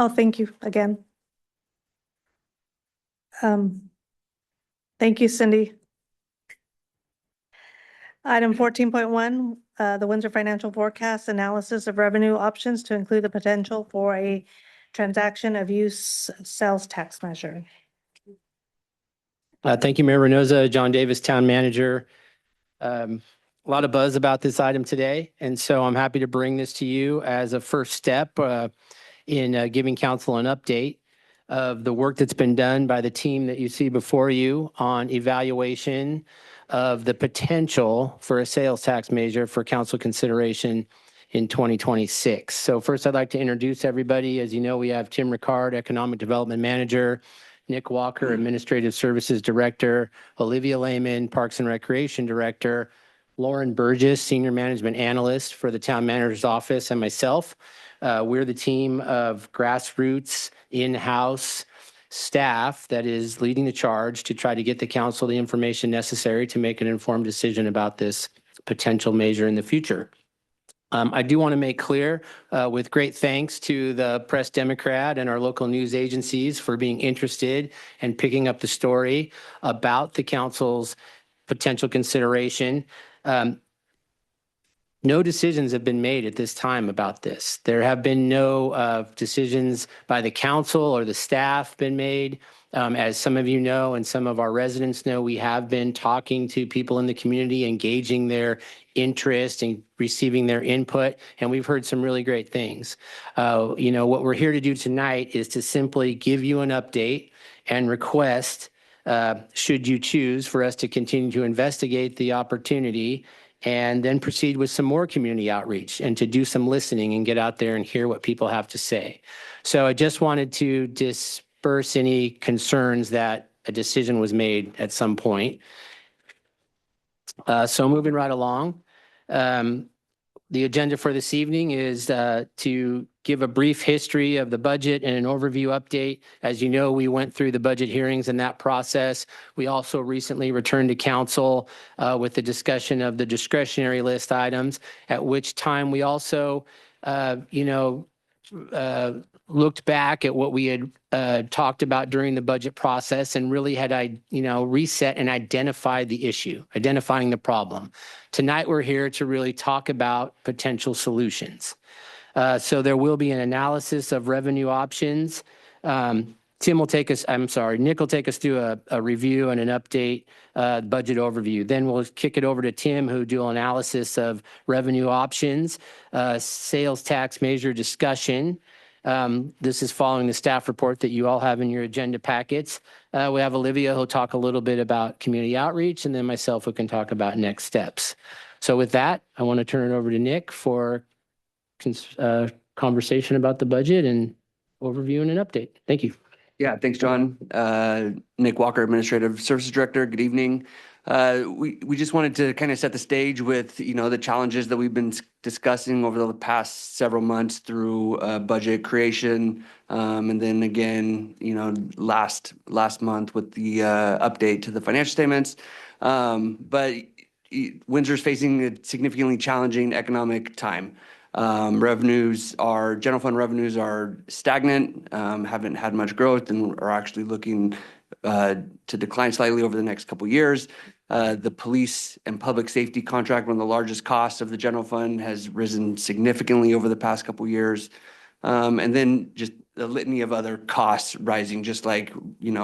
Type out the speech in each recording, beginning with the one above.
Oh, thank you again. Thank you, Cindy. Item 14.1, the Windsor Financial Forecast Analysis of Revenue Options to include the potential for a transaction of use sales tax measure. Thank you, Mayor Reynosa. John Davis, Town Manager. A lot of buzz about this item today, and so I'm happy to bring this to you as a first step in giving council an update of the work that's been done by the team that you see before you on evaluation of the potential for a sales tax measure for council consideration in 2026. So first, I'd like to introduce everybody. As you know, we have Tim Ricard, Economic Development Manager, Nick Walker, Administrative Services Director, Olivia Lehman, Parks and Recreation Director, Lauren Burgess, Senior Management Analyst for the Town Manager's Office, and myself. We're the team of grassroots, in-house staff that is leading the charge to try to get the council the information necessary to make an informed decision about this potential measure in the future. I do want to make clear, with great thanks to the Press Democrat and our local news agencies for being interested and picking up the story about the council's potential consideration. No decisions have been made at this time about this. There have been no decisions by the council or the staff been made. As some of you know and some of our residents know, we have been talking to people in the community, engaging their interest and receiving their input, and we've heard some really great things. What we're here to do tonight is to simply give you an update and request, should you choose, for us to continue to investigate the opportunity and then proceed with some more community outreach and to do some listening and get out there and hear what people have to say. So I just wanted to disperse any concerns that a decision was made at some point. So moving right along, the agenda for this evening is to give a brief history of the budget and an overview update. As you know, we went through the budget hearings in that process. We also recently returned to council with the discussion of the discretionary list items, at which time we also, looked back at what we had talked about during the budget process and really had, reset and identified the issue, identifying the problem. Tonight, we're here to really talk about potential solutions. So there will be an analysis of revenue options. Nick will take us through a review and an update, budget overview. Then we'll kick it over to Tim, who'll do an analysis of revenue options, sales tax measure discussion. This is following the staff report that you all have in your agenda packets. We have Olivia who'll talk a little bit about community outreach, and then myself who can talk about next steps. So with that, I want to turn it over to Nick for conversation about the budget and overview and an update. Thank you. Yeah, thanks, John. Nick Walker, Administrative Services Director. Good evening. We just wanted to kind of set the stage with, the challenges that we've been discussing over the past several months through budget creation. And then again, last month with the update to the financial statements. But Windsor's facing a significantly challenging economic time. General fund revenues are stagnant, haven't had much growth, and are actually looking to decline slightly over the next couple of years. The police and public safety contract, one of the largest costs of the general fund, has risen significantly over the past couple of years. And then just the litany of other costs rising, just like,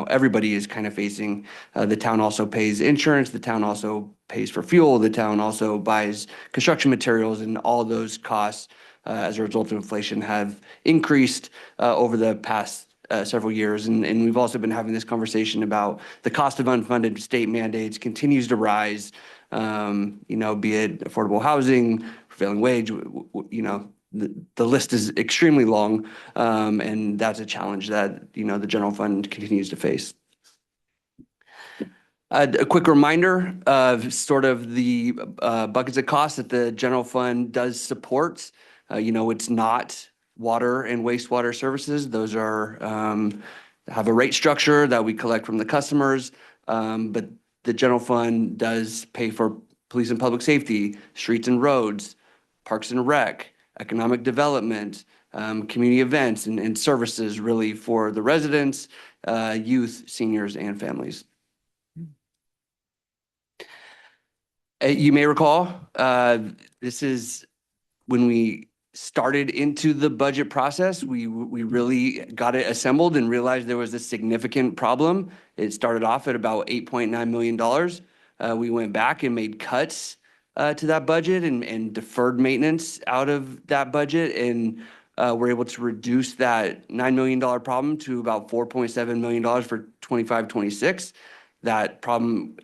everybody is kind of facing. The town also pays insurance. The town also pays for fuel. The town also buys construction materials, and all those costs, as a result of inflation, have increased over the past several years. And we've also been having this conversation about the cost of unfunded state mandates continues to rise, be it affordable housing, prevailing wage, the list is extremely long, and that's a challenge that, the general fund continues to face. A quick reminder of sort of the buckets of costs that the general fund does support. It's not water and wastewater services. Those have a rate structure that we collect from the customers, but the general fund does pay for police and public safety, streets and roads, parks and rec, economic development, community events and services really for the residents, youth, seniors, and families. You may recall, this is when we started into the budget process, we really got it assembled and realized there was a significant problem. It started off at about $8.9 million. We went back and made cuts to that budget and deferred maintenance out of that budget, and we're able to reduce that $9 million problem to about $4.7 million for 25-26. That problem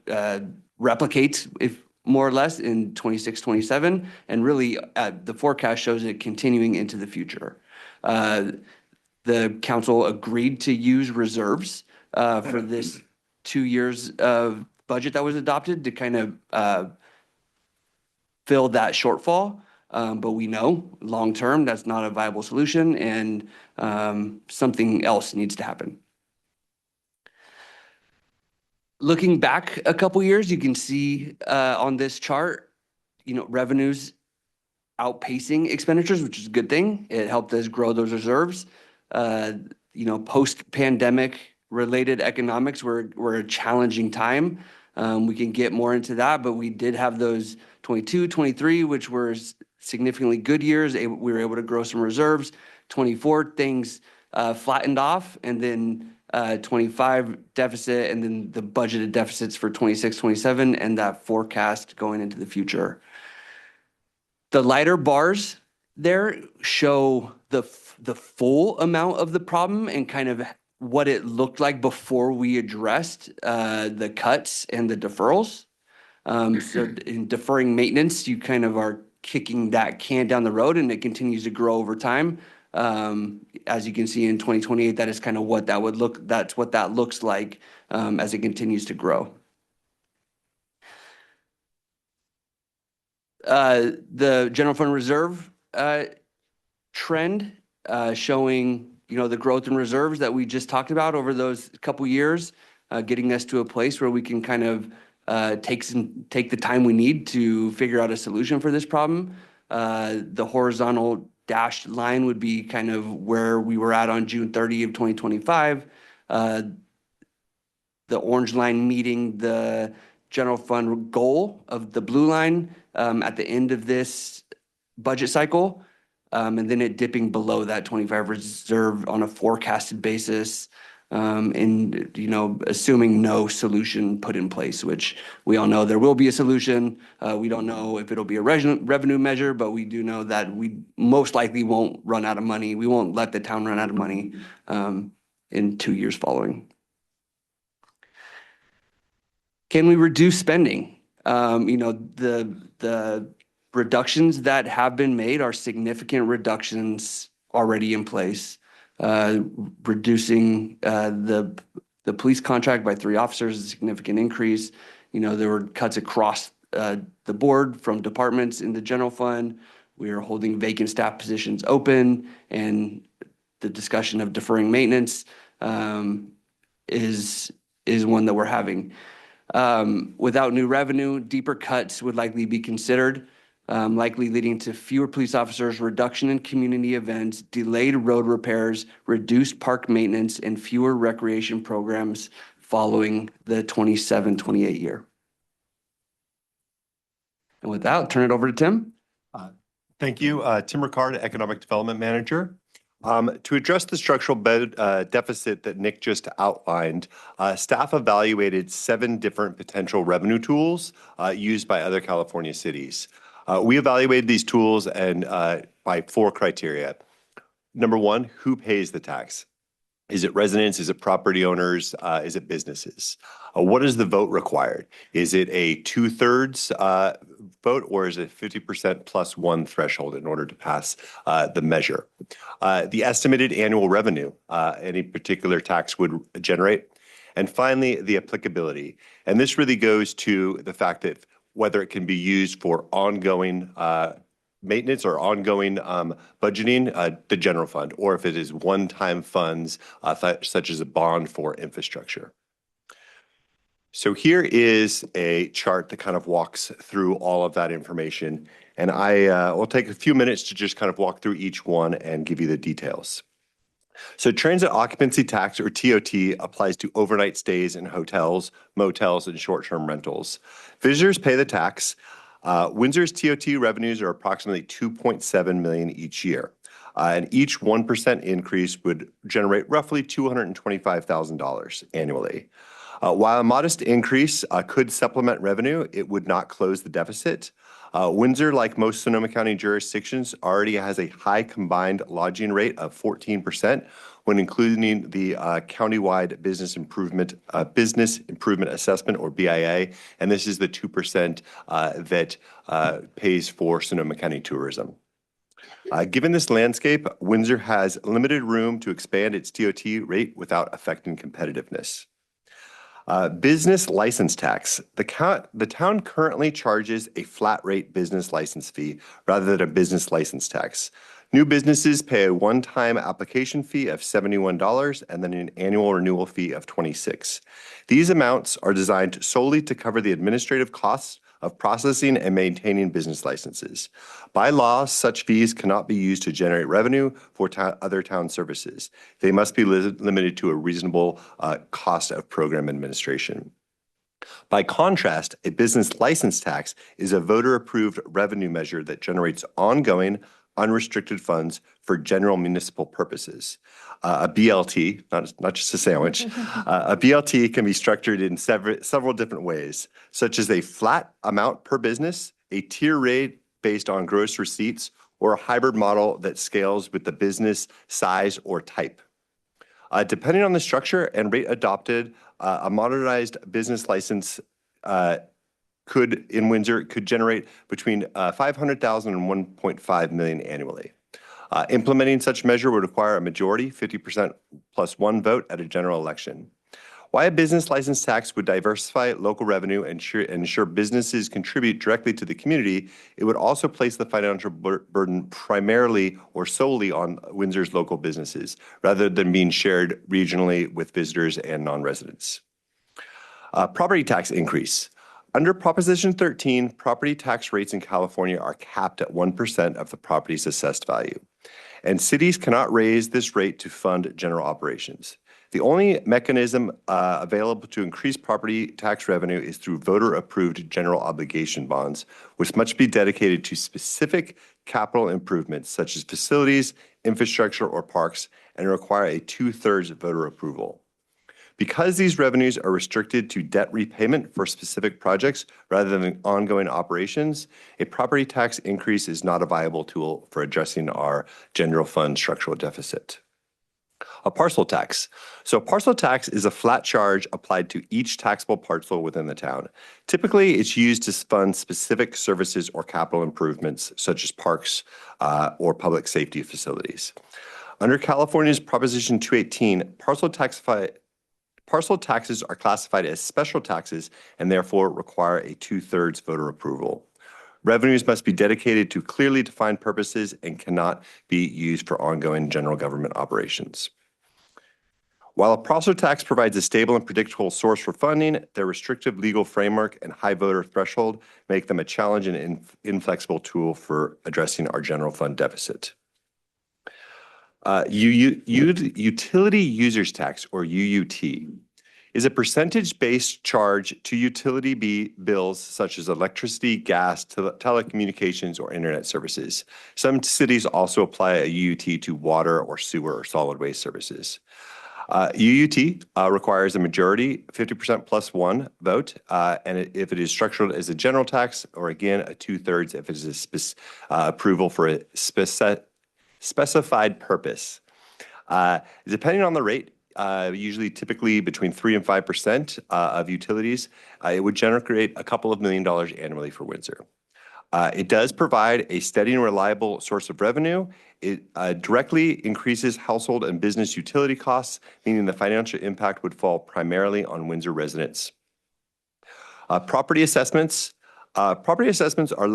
replicates, if more or less, in 26-27, and really the forecast shows it continuing into the future. The council agreed to use reserves for this 2 years of budget that was adopted to kind of fill that shortfall. But we know long-term that's not a viable solution, and something else needs to happen. Looking back a couple years, you can see on this chart, revenues outpacing expenditures, which is a good thing. It helped us grow those reserves. Post-pandemic related economics were a challenging time. We can get more into that, but we did have those 22, 23, which were significantly good years. We were able to grow some reserves. 24, things flattened off, and then 25 deficit, and then the budgeted deficits for 26, 27, and that forecast going into the future. The lighter bars there show the full amount of the problem and kind of what it looked like before we addressed the cuts and the deferrals. So in deferring maintenance, you kind of are kicking that can down the road, and it continues to grow over time. As you can see in 2028, that is kind of what that's what that looks like as it continues to grow. The general fund reserve trend showing, the growth in reserves that we just talked about over those couple years, getting us to a place where we can kind of take the time we need to figure out a solution for this problem. The horizontal dashed line would be kind of where we were at on June 30 of 2025. The orange line meeting the general fund goal of the blue line at the end of this budget cycle, and then it dipping below that 25 reserve on a forecasted basis, and assuming no solution put in place, which we all know there will be a solution. We don't know if it'll be a revenue measure, but we do know that we most likely won't run out of money. We won't let the town run out of money in 2 years following. Can we reduce spending? The reductions that have been made are significant reductions already in place. Reducing the police contract by 3 officers is a significant increase. There were cuts across the board from departments in the general fund. We are holding vacant staff positions open, and the discussion of deferring maintenance is one that we're having. Without new revenue, deeper cuts would likely be considered, likely leading to fewer police officers, reduction in community events, delayed road repairs, reduced park maintenance, and fewer recreation programs following the 27-28 year. And with that, I'll turn it over to Tim. Thank you. Tim Ricard, Economic Development Manager. To address the structural deficit that Nick just outlined, staff evaluated 7 different potential revenue tools used by other California cities. We evaluated these tools and by 4 criteria. Number 1, who pays the tax? Is it residents? Is it property owners? Is it businesses? What is the vote required? Is it a 2/3 vote, or is it 50% plus 1 threshold in order to pass the measure? The estimated annual revenue any particular tax would generate. And finally, the applicability. And this really goes to the fact that whether it can be used for ongoing maintenance or ongoing budgeting, the general fund, or if it is one-time funds such as a bond for infrastructure. So here is a chart that kind of walks through all of that information. And I will take a few minutes to just kind of walk through each one and give you the details. So transit occupancy tax, or TOT, applies to overnight stays in hotels, motels, and short-term rentals. Visitors pay the tax. Windsor's TOT revenues are approximately $2.7 million each year. And each 1% increase would generate roughly $225,000 annually. While a modest increase could supplement revenue, it would not close the deficit. Windsor, like most Sonoma County jurisdictions, already has a high combined lodging rate of 14% when including the countywide business improvement assessment, or BIA, and this is the 2% that pays for Sonoma County tourism. Given this landscape, Windsor has limited room to expand its TOT rate without affecting competitiveness. Business license tax. The town currently charges a flat rate business license fee rather than a business license tax. New businesses pay a one-time application fee of $71 and then an annual renewal fee of $26. These amounts are designed solely to cover the administrative costs of processing and maintaining business licenses. By law, such fees cannot be used to generate revenue for other town services. They must be limited to a reasonable cost of program administration. By contrast, a business license tax is a voter-approved revenue measure that generates ongoing, unrestricted funds for general municipal purposes. A BLT, not just a sandwich, a BLT can be structured in several different ways, such as a flat amount per business, a tier rate based on gross receipts, or a hybrid model that scales with the business size or type. Depending on the structure and rate adopted, a modernized business license in Windsor could generate between $500,000 and $1.5 million annually. Implementing such measure would require a majority, 50% plus one vote at a general election. Why a business license tax would diversify local revenue and ensure businesses contribute directly to the community, it would also place the financial burden primarily or solely on Windsor's local businesses, rather than being shared regionally with visitors and non-residents. Property tax increase. Under Proposition 13, property tax rates in California are capped at 1% of the property's assessed value, and cities cannot raise this rate to fund general operations. The only mechanism available to increase property tax revenue is through voter-approved general obligation bonds, which must be dedicated to specific capital improvements such as facilities, infrastructure, or parks, and require a 2/3 voter approval. Because these revenues are restricted to debt repayment for specific projects rather than ongoing operations, a property tax increase is not a viable tool for addressing our general fund structural deficit. A parcel tax. So a parcel tax is a flat charge applied to each taxable parcel within the town. Typically, it's used to fund specific services or capital improvements, such as parks or public safety facilities. Under California's Proposition 218, parcel taxes are classified as special taxes and therefore require a 2/3 voter approval. Revenues must be dedicated to clearly defined purposes and cannot be used for ongoing general government operations. While a parcel tax provides a stable and predictable source for funding, their restrictive legal framework and high voter threshold make them a challenging and inflexible tool for addressing our general fund deficit. Utility users tax, or UUT, is a percentage-based charge to utility bills such as electricity, gas, telecommunications, or internet services. Some cities also apply a UUT to water or sewer or solid waste services. UUT requires a majority, 50% plus one vote, and if it is structured as a general tax, or again, a 2/3 if it is approval for a specified purpose. Depending on the rate, usually typically between 3% and 5% of utilities, it would generate a couple of $1 million annually for Windsor. It does provide a steady and reliable source of revenue. It directly increases household and business utility costs, meaning the financial impact would fall primarily on Windsor residents. Property assessments. Property assessments are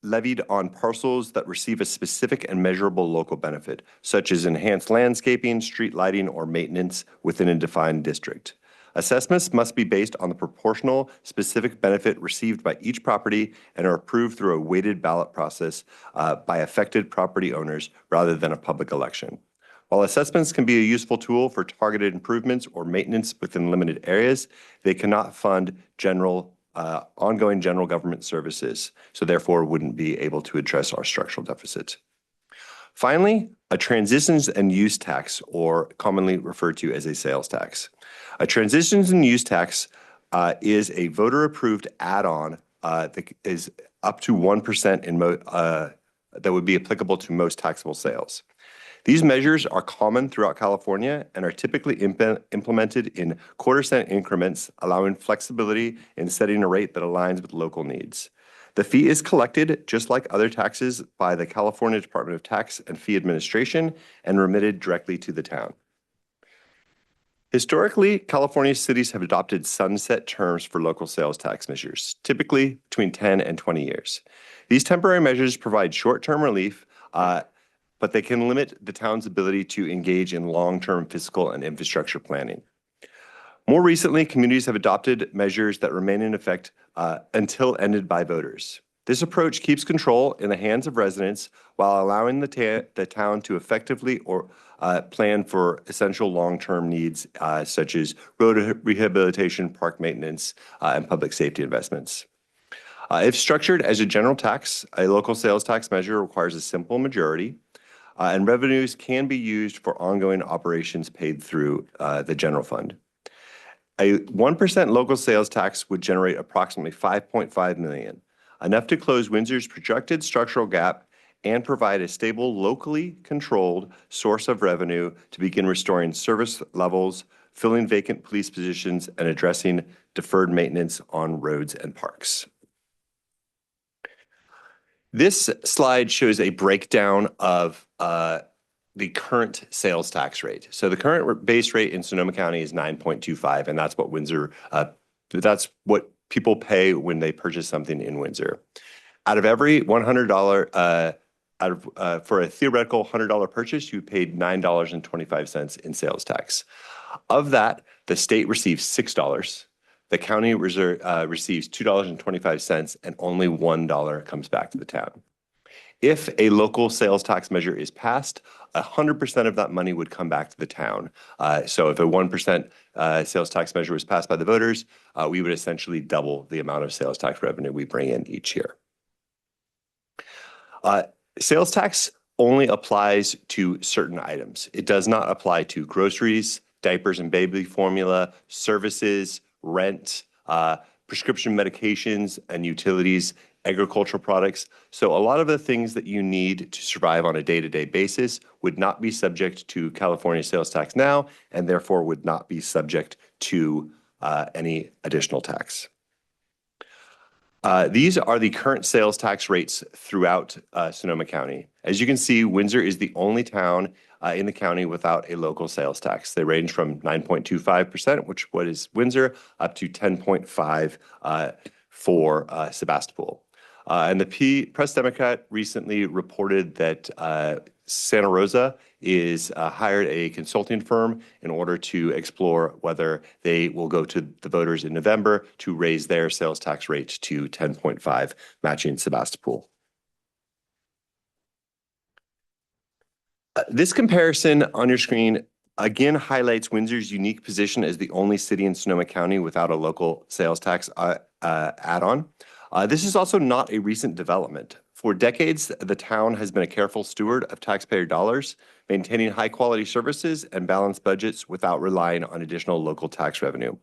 levied on parcels that receive a specific and measurable local benefit, such as enhanced landscaping, street lighting, or maintenance within a defined district. Assessments must be based on the proportional specific benefit received by each property and are approved through a weighted ballot process by affected property owners rather than a public election. While assessments can be a useful tool for targeted improvements or maintenance within limited areas, they cannot fund ongoing general government services, so therefore wouldn't be able to address our structural deficit. Finally, a transitions and use tax, or commonly referred to as a sales tax. A transitions and use tax is a voter-approved add-on that is up to 1% that would be applicable to most taxable sales. These measures are common throughout California and are typically implemented in quarter-cent increments, allowing flexibility in setting a rate that aligns with local needs. The fee is collected, just like other taxes, by the California Department of Tax and Fee Administration and remitted directly to the town. Historically, California cities have adopted sunset terms for local sales tax measures, typically between 10 and 20 years. These temporary measures provide short-term relief, but they can limit the town's ability to engage in long-term fiscal and infrastructure planning. More recently, communities have adopted measures that remain in effect until ended by voters. This approach keeps control in the hands of residents while allowing the town to effectively plan for essential long-term needs such as road rehabilitation, park maintenance, and public safety investments. If structured as a general tax, a local sales tax measure requires a simple majority, and revenues can be used for ongoing operations paid through the general fund. A 1% local sales tax would generate approximately $5.5 million, enough to close Windsor's projected structural gap and provide a stable, locally controlled source of revenue to begin restoring service levels, filling vacant police positions, and addressing deferred maintenance on roads and parks. This slide shows a breakdown of the current sales tax rate. So the current base rate in Sonoma County is 9.25, and that's what that's what people pay when they purchase something in Windsor. Out of every $100, for a theoretical $100 purchase, you paid $9.25 in sales tax. Of that, the state receives $6. The county receives $2.25, and only $1 comes back to the town. If a local sales tax measure is passed, 100% of that money would come back to the town. So if a 1% sales tax measure was passed by the voters, we would essentially double the amount of sales tax revenue we bring in each year. Sales tax only applies to certain items. It does not apply to groceries, diapers and baby formula, services, rent, prescription medications and utilities, agricultural products. So a lot of the things that you need to survive on a day-to-day basis would not be subject to California sales tax now, and therefore would not be subject to any additional tax. These are the current sales tax rates throughout Sonoma County. As you can see, Windsor is the only town in the county without a local sales tax. They range from 9.25%, which is Windsor, up to 10.5% for Sebastopol. And the Press Democrat recently reported that Santa Rosa is hired a consulting firm in order to explore whether they will go to the voters in November to raise their sales tax rate to 10.5, matching Sebastopol. This comparison on your screen again highlights Windsor's unique position as the only city in Sonoma County without a local sales tax add-on. This is also not a recent development. For decades, the town has been a careful steward of taxpayer dollars, maintaining high-quality services and balanced budgets without relying on additional local tax revenue.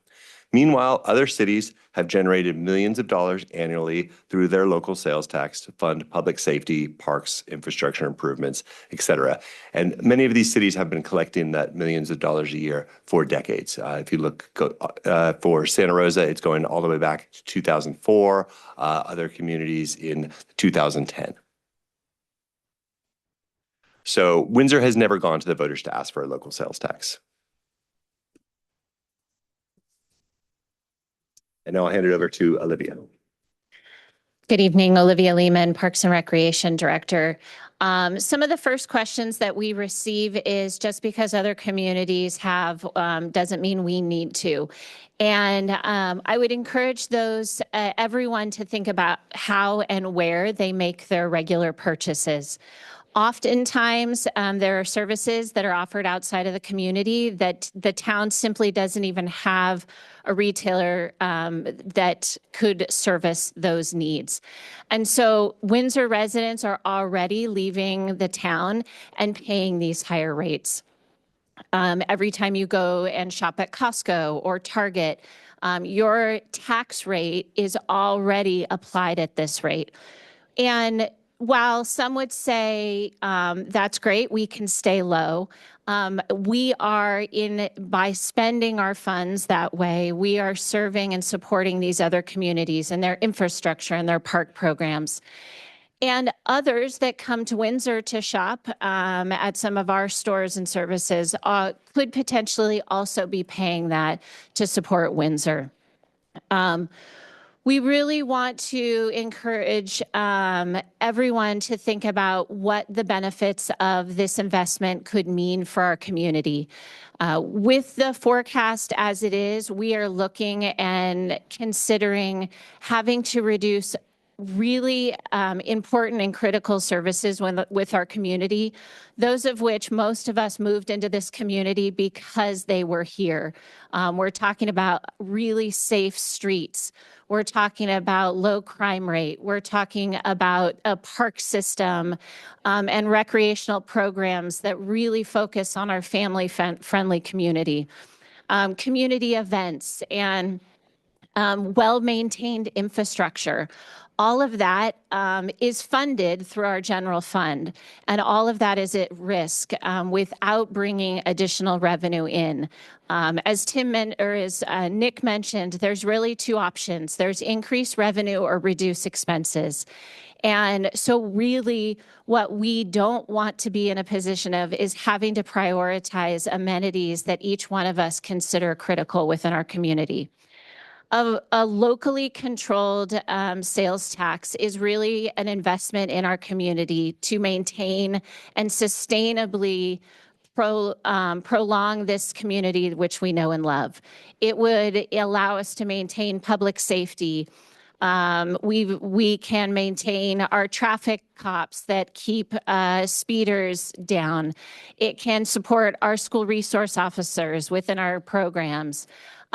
Meanwhile, other cities have generated millions of dollars annually through their local sales tax to fund public safety, parks, infrastructure improvements, et cetera. And many of these cities have been collecting that millions of dollars a year for decades. If you look for Santa Rosa, it's going all the way back to 2004, other communities in 2010. So Windsor has never gone to the voters to ask for a local sales tax. And now I'll hand it over to Olivia. Good evening, Olivia Lehman, Parks and Recreation Director. Some of the first questions that we receive is just because other communities have doesn't mean we need to. And I would encourage everyone to think about how and where they make their regular purchases. Oftentimes, there are services that are offered outside of the community that the town simply doesn't even have a retailer that could service those needs. And so Windsor residents are already leaving the town and paying these higher rates. Every time you go and shop at Costco or Target, your tax rate is already applied at this rate. And while some would say that's great, we can stay low, by spending our funds that way, we are serving and supporting these other communities and their infrastructure and their park programs. And others that come to Windsor to shop at some of our stores and services could potentially also be paying that to support Windsor. We really want to encourage everyone to think about what the benefits of this investment could mean for our community. With the forecast as it is, we are looking and considering having to reduce really important and critical services with our community, those of which most of us moved into this community because they were here. We're talking about really safe streets. We're talking about low crime rate. We're talking about a park system and recreational programs that really focus on our family-friendly community. Community events and well-maintained infrastructure. All of that is funded through our general fund, and all of that is at risk without bringing additional revenue in. As Nick mentioned, there's really two options. There's increased revenue or reduce expenses. And so really what we don't want to be in a position of is having to prioritize amenities that each one of us consider critical within our community. A locally controlled sales tax is really an investment in our community to maintain and sustainably prolong this community which we know and love. It would allow us to maintain public safety. We can maintain our traffic cops that keep speeders down. It can support our school resource officers within our programs.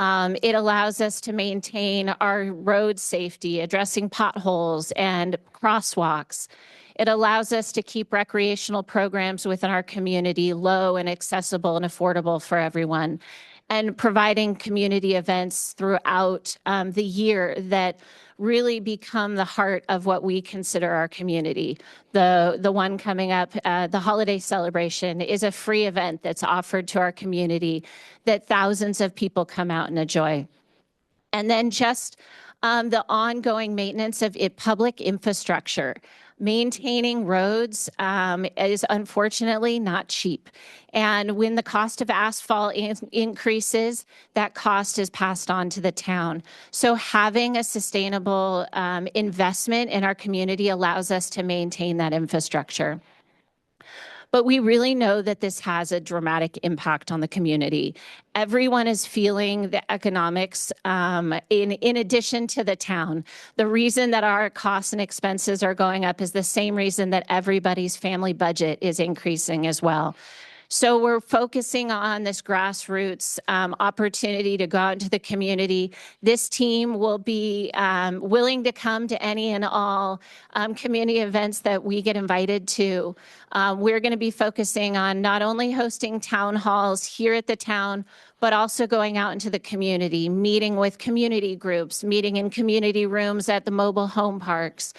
It allows us to maintain our road safety, addressing potholes and crosswalks. It allows us to keep recreational programs within our community low and accessible and affordable for everyone, and providing community events throughout the year that really become the heart of what we consider our community. The one coming up, the holiday celebration, is a free event that's offered to our community that thousands of people come out and enjoy. And then just the ongoing maintenance of public infrastructure. Maintaining roads is unfortunately not cheap. And when the cost of asphalt increases, that cost is passed on to the town. So having a sustainable investment in our community allows us to maintain that infrastructure. But we really know that this has a dramatic impact on the community. Everyone is feeling the economics in addition to the town. The reason that our costs and expenses are going up is the same reason that everybody's family budget is increasing as well. So we're focusing on this grassroots opportunity to go out into the community. This team will be willing to come to any and all community events that we get invited to. We're going to be focusing on not only hosting town halls here at the town, but also going out into the community, meeting with community groups, meeting in community rooms at the mobile home parks,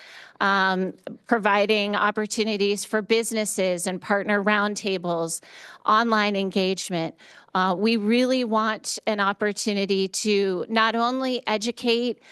providing opportunities for businesses and partner roundtables, online engagement. We really want an opportunity to not only educate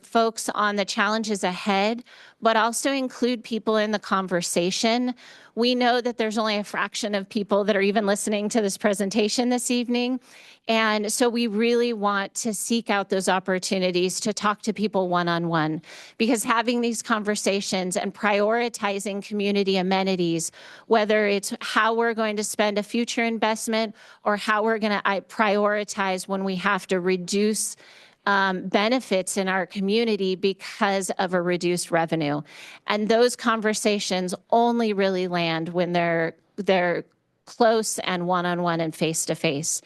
folks on the challenges ahead, but also include people in the conversation. We know that there's only a fraction of people that are even listening to this presentation this evening. And so we really want to seek out those opportunities to talk to people one-on-one, because having these conversations and prioritizing community amenities, whether it's how we're going to spend a future investment or how we're going to prioritize when we have to reduce benefits in our community because of a reduced revenue. And those conversations only really land when they're close and one-on-one and face-to-face.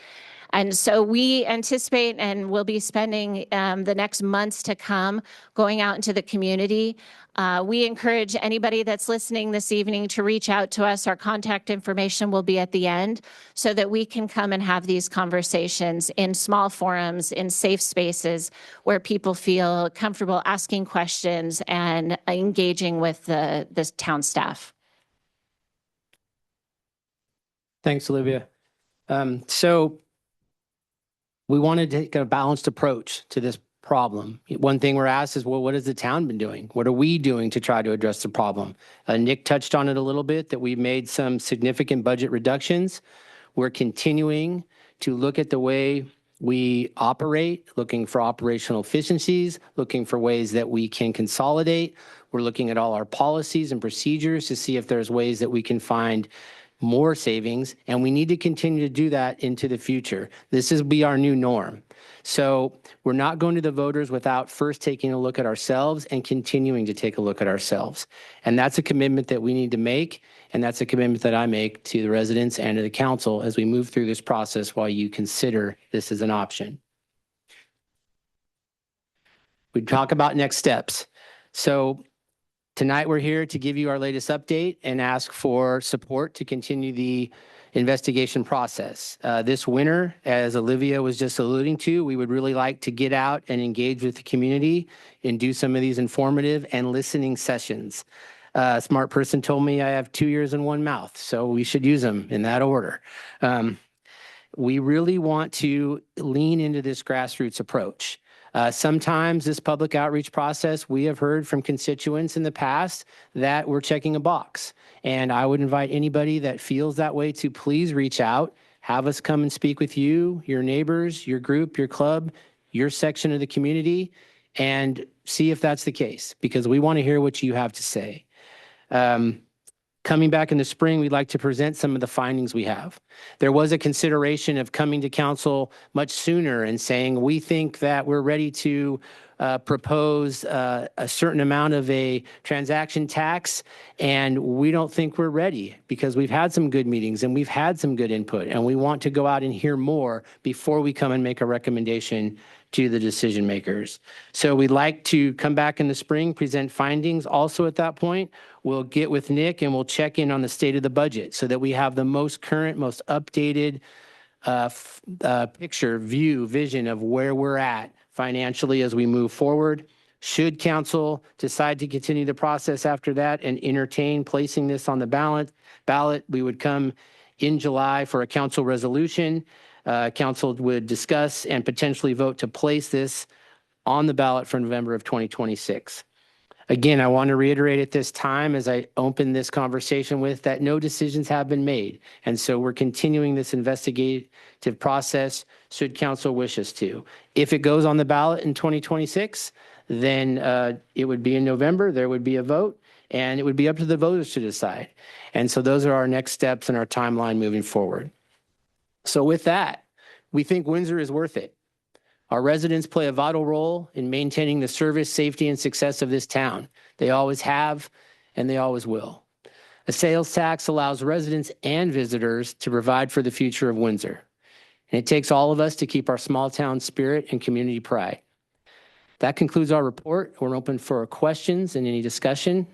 And so we anticipate and will be spending the next months to come going out into the community. We encourage anybody that's listening this evening to reach out to us. Our contact information will be at the end so that we can come and have these conversations in small forums, in safe spaces where people feel comfortable asking questions and engaging with the town staff. Thanks, Olivia. So we want to take a balanced approach to this problem. One thing we're asked is, well, what has the town been doing? What are we doing to try to address the problem? Nick touched on it a little bit, that we've made some significant budget reductions. We're continuing to look at the way we operate, looking for operational efficiencies, looking for ways that we can consolidate. We're looking at all our policies and procedures to see if there's ways that we can find more savings, and we need to continue to do that into the future. This will be our new norm. So we're not going to the voters without first taking a look at ourselves and continuing to take a look at ourselves. And that's a commitment that we need to make, and that's a commitment that I make to the residents and to the council as we move through this process while you consider this as an option. We talk about next steps. So tonight, we're here to give you our latest update and ask for support to continue the investigation process. This winter, as Olivia was just alluding to, we would really like to get out and engage with the community and do some of these informative and listening sessions. A smart person told me I have 2 ears and 1 mouth, so we should use them in that order. We really want to lean into this grassroots approach. Sometimes this public outreach process, we have heard from constituents in the past that we're checking a box. And I would invite anybody that feels that way to please reach out, have us come and speak with you, your neighbors, your group, your club, your section of the community, and see if that's the case, because we want to hear what you have to say. Coming back in the spring, we'd like to present some of the findings we have. There was a consideration of coming to council much sooner and saying, we think that we're ready to propose a certain amount of a transaction tax, and we don't think we're ready because we've had some good meetings and we've had some good input, and we want to go out and hear more before we come and make a recommendation to the decision makers. So we'd like to come back in the spring, present findings. Also at that point, we'll get with Nick and we'll check in on the state of the budget so that we have the most current, most updated picture, vision of where we're at financially as we move forward. Should council decide to continue the process after that and entertain placing this on the ballot, we would come in July for a council resolution. Council would discuss and potentially vote to place this on the ballot for November of 2026. Again, I want to reiterate at this time, as I open this conversation with, that no decisions have been made. And so we're continuing this investigative process should council wish us to. If it goes on the ballot in 2026, then it would be in November, there would be a vote, and it would be up to the voters to decide. And so those are our next steps and our timeline moving forward. So with that, we think Windsor is worth it. Our residents play a vital role in maintaining the service, safety, and success of this town. They always have, and they always will. A sales tax allows residents and visitors to provide for the future of Windsor. And it takes all of us to keep our small town spirit and community pride. That concludes our report. We're open for questions and any discussion.